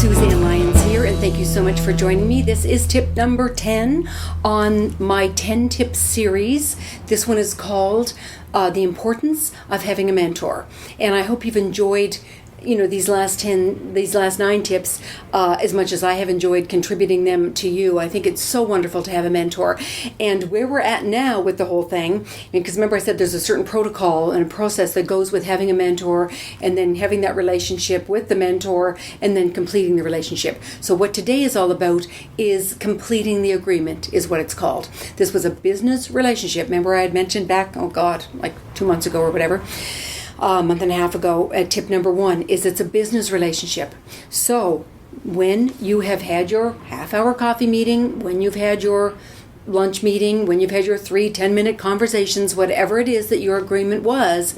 Suzanne Lyons here, and thank you so much for joining me. This is tip number 10 on my 10 tips series. This one is called The Importance of Having a Mentor. And I hope you've enjoyed these last 9 tips as much as I have enjoyed contributing them to you. I think it's so wonderful to have a mentor. And where we're at now with the whole thing, because remember I said there's a certain protocol and a process that goes with having a mentor and then having that relationship with the mentor and then completing the relationship. So what today is all about is completing the agreement, is what it's called. This was a business relationship. Remember I had mentioned back, like 2 months ago or whatever, a month and a half ago, at tip number 1 is it's a business relationship. So when you have had your half-hour coffee meeting, when you've had your lunch meeting, when you've had your 3 10-minute conversations, whatever it is that your agreement was,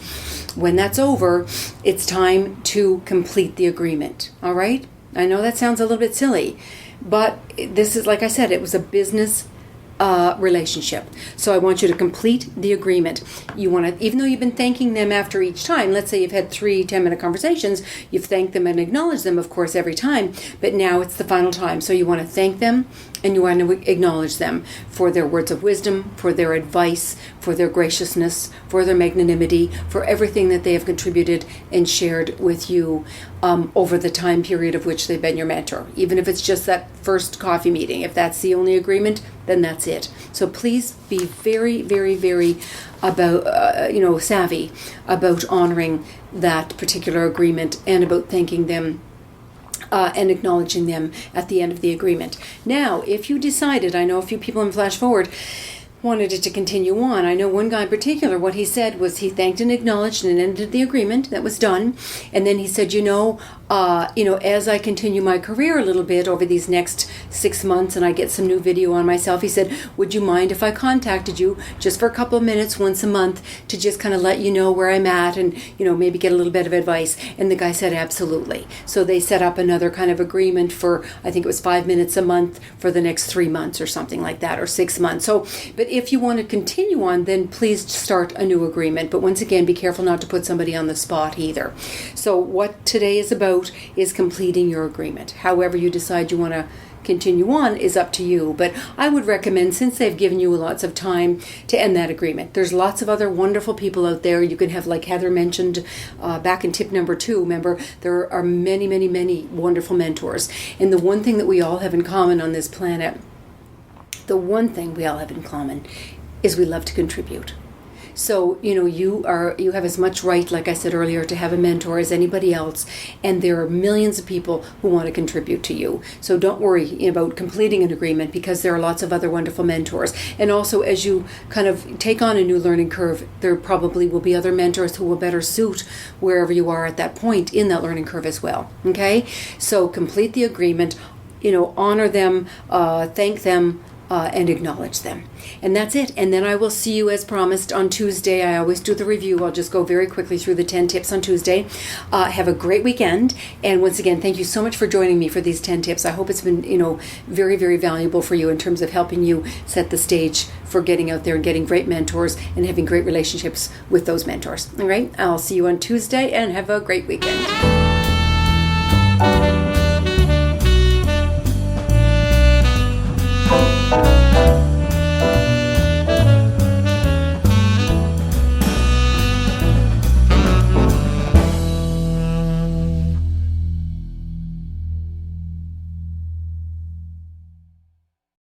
when that's over, it's time to complete the agreement. All right? I know that sounds a little bit silly, but this is, like I said, it was a business relationship. So I want you to complete the agreement. You want to, even though you've been thanking them after each time, let's say you've had 3 10-minute conversations, you've thanked them and acknowledged them, of course, every time, but now it's the final time. So you want to thank them and you want to acknowledge them for their words of wisdom, for their advice, for their graciousness, for their magnanimity, for everything that they have contributed and shared with you over the time period of which they've been your mentor. Even if it's just that first coffee meeting, if that's the only agreement, then that's it. So please be very, very, very savvy about honoring that particular agreement and about thanking them and acknowledging them at the end of the agreement. Now, if you decided, I know a few people in Flash Forward wanted it to continue on. I know one guy in particular, what he said was he thanked and acknowledged and ended the agreement. That was done. And then he said, as I continue my career a little bit over these next 6 months and I get some new video on myself, he said, would you mind if I contacted you just for a couple of minutes once a month to just kind of let you know where I'm at and, maybe get a little bit of advice? And the guy said, absolutely. So they set up another kind of agreement for, I think it was 5 minutes a month for the next 3 months or something like that, or 6 months. So, but if you want to continue on, then please start a new agreement. But once again, be careful not to put somebody on the spot either. So what today is about is completing your agreement. However you decide you want to continue on is up to you. But I would recommend, since they've given you lots of time, to end that agreement. There's lots of other wonderful people out there. You can have, like Heather mentioned back in tip number 2, remember, there are many, many, many wonderful mentors. And the one thing that we all have in common on this planet, is we love to contribute. So, you have as much right, like I said earlier, to have a mentor as anybody else. And there are millions of people who want to contribute to you. So don't worry about completing an agreement, because there are lots of other wonderful mentors. And also, as you kind of take on a new learning curve, there probably will be other mentors who will better suit wherever you are at that point in that learning curve as well. Okay? So complete the agreement, honor them, thank them, and acknowledge them. And that's it. And then I will see you, as promised, on Tuesday. I always do the review. I'll just go very quickly through the 10 tips on Tuesday. Have a great weekend. And once again, thank you so much for joining me for these 10 tips. I hope it's been, very, very valuable for you in terms of helping you set the stage for getting out there and getting great mentors and having great relationships with those mentors. All right? I'll see you on Tuesday, and have a great weekend.